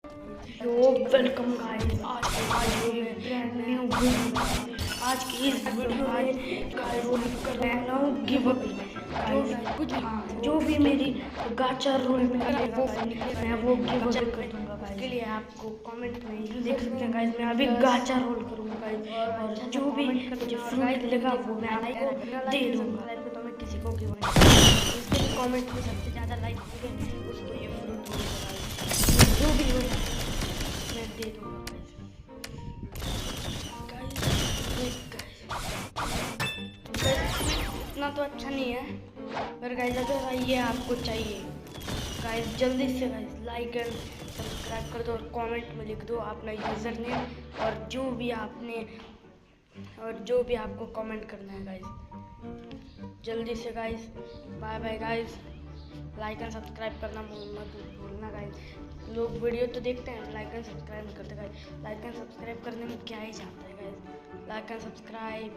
यो welcome guys. आज मैं brand new video. आज की इस वीडियो में गाइस कर रहा हूँ गिव अवे। जो भी मेरी गाचा रोल में निकलेगा मैं वो गिव अवे कर दूंगा गाइस। इसके लिए आपको कमेंट में लिख सकते हैं गाइस। मैं अभी गाचा रोल करूँगा गाइस, और जो भी मुझे फ्रूट मिलेगा वो मैं आपको दे दूँगा। तो मैं किसी को गिव अवे कमेंट में सबसे ज़्यादा लाइक करेंगे उसको ये फ्रूट मिलेगा गाइस। जो भी हो मैं दे दूँगा गाइस। इतना तो अच्छा नहीं है पर गाइस अगर ये आपको चाहिए गाइस जल्दी से गाइस लाइक एंड सब्सक्राइब कर दो और कमेंट में लिख दो अपना यूज़र नेम और जो भी आपको कमेंट करना है गाइस। जल्दी से guys. Bye bye guys. Like and subscribe करना मत भूलना गाइस। लोग वीडियो तो देखते हैं लाइक एंड सब्सक्राइब नहीं करते गाइस। लाइक एंड सब्सक्राइब करने में क्या ही जाता है गाइस। Like and subscribe.